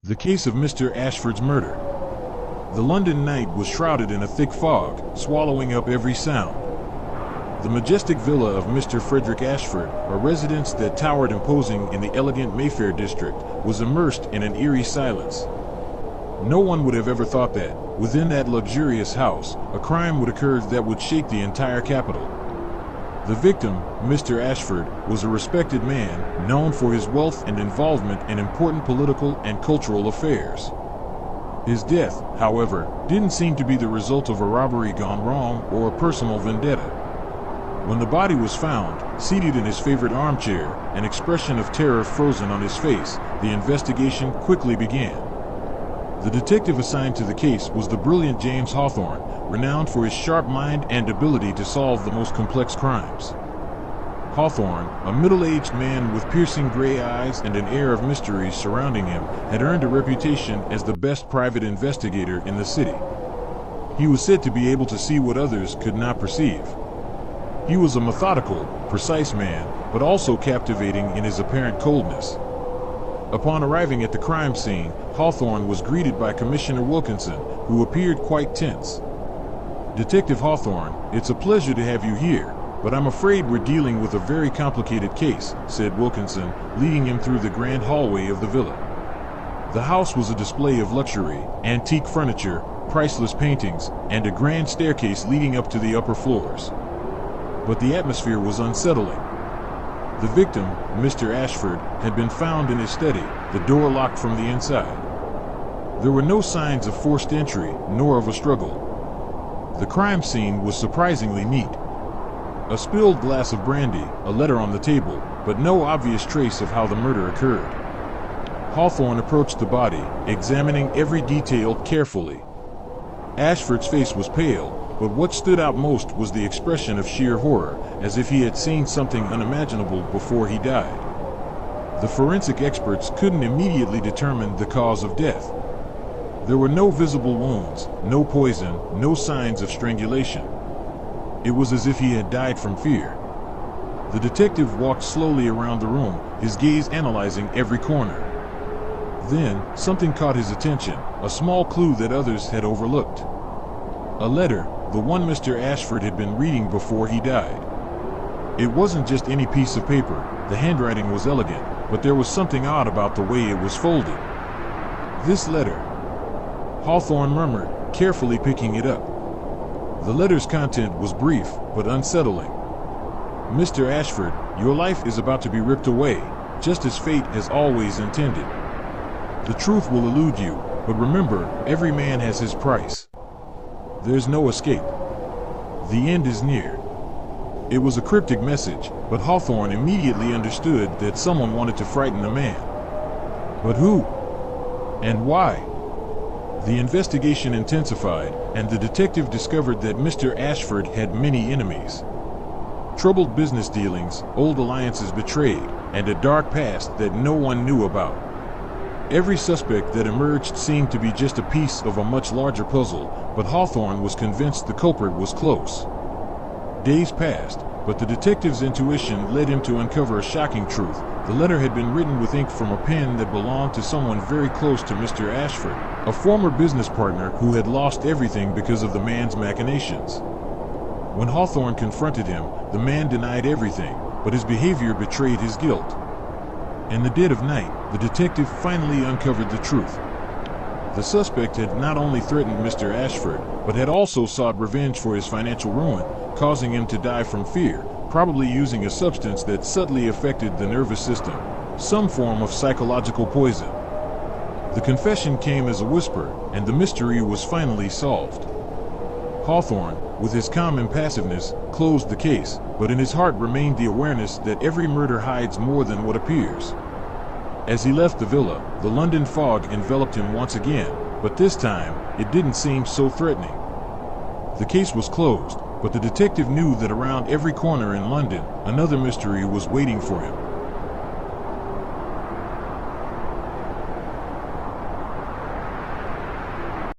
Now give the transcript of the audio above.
The case of Mr. Ashford's murder. The London night was shrouded in a thick fog, swallowing up every sound. The majestic villa of Mr. Frederick Ashford, a residence that towered imposing in the elegant Mayfair district, was immersed in an eerie silence. No one would have ever thought that, within that luxurious house, a crime would occur that would shake the entire capital. The victim, Mr. Ashford, was a respected man, known for his wealth and involvement in important political and cultural affairs. His death, however, didn't seem to be the result of a robbery gone wrong or a personal vendetta. When the body was found, seated in his favorite armchair, an expression of terror frozen on his face, the investigation quickly began. The detective assigned to the case was the brilliant James Hawthorne, renowned for his sharp mind and ability to solve the most complex crimes. Hawthorne, a middle-aged man with piercing gray eyes and an air of mystery surrounding him, had earned a reputation as the best private investigator in the city. He was said to be able to see what others could not perceive. He was a methodical, precise man, but also captivating in his apparent coldness. Upon arriving at the crime scene, Hawthorne was greeted by Commissioner Wilkinson, who appeared quite tense. "Detective Hawthorne, it's a pleasure to have you here, but I'm afraid we're dealing with a very complicated case," said Wilkinson, leading him through the grand hallway of the villa. The house was a display of luxury, antique furniture, priceless paintings, and a grand staircase leading up to the upper floors. But the atmosphere was unsettling. The victim, Mr. Ashford, had been found in his study, the door locked from the inside. There were no signs of forced entry, nor of a struggle. The crime scene was surprisingly neat. A spilled glass of brandy, a letter on the table, but no obvious trace of how the murder occurred. Hawthorne approached the body, examining every detail carefully. Ashford's face was pale, but what stood out most was the expression of sheer horror, as if he had seen something unimaginable before he died. The forensic experts couldn't immediately determine the cause of death. There were no visible wounds, no poison, no signs of strangulation. It was as if he had died from fear. The detective walked slowly around the room, his gaze analyzing every corner. Then, something caught his attention, a small clue that others had overlooked. A letter, the one Mr. Ashford had been reading before he died. It wasn't just any piece of paper. The handwriting was elegant, but there was something odd about the way it was folded. "This letter," Hawthorne murmured, carefully picking it up. The letter's content was brief, but unsettling. "Mr. Ashford, your life is about to be ripped away, just as fate has always intended. The truth will elude you, but remember, every man has his price. There's no escape. The end is near." It was a cryptic message, but Hawthorne immediately understood that someone wanted to frighten the man. But who? And why? The investigation intensified, and the detective discovered that Mr. Ashford had many enemies. Troubled business dealings, old alliances betrayed, and a dark past that no one knew about. Every suspect that emerged seemed to be just a piece of a much larger puzzle, but Hawthorne was convinced the culprit was close. Days passed, but the detective's intuition led him to uncover a shocking truth. The letter had been written with ink from a pen that belonged to someone very close to Mr. Ashford, a former business partner who had lost everything because of the man's machinations. When Hawthorne confronted him, the man denied everything, but his behavior betrayed his guilt. In the dead of night, the detective finally uncovered the truth. The suspect had not only threatened Mr. Ashford, but had also sought revenge for his financial ruin, causing him to die from fear, probably using a substance that subtly affected the nervous system, some form of psychological poison. The confession came as a whisper, and the mystery was finally solved. Hawthorne, with his calm impassiveness, closed the case, but in his heart remained the awareness that every murder hides more than what appears. As he left the villa, the London fog enveloped him once again, but this time, it didn't seem so threatening. The case was closed, but the detective knew that around every corner in London, another mystery was waiting for him.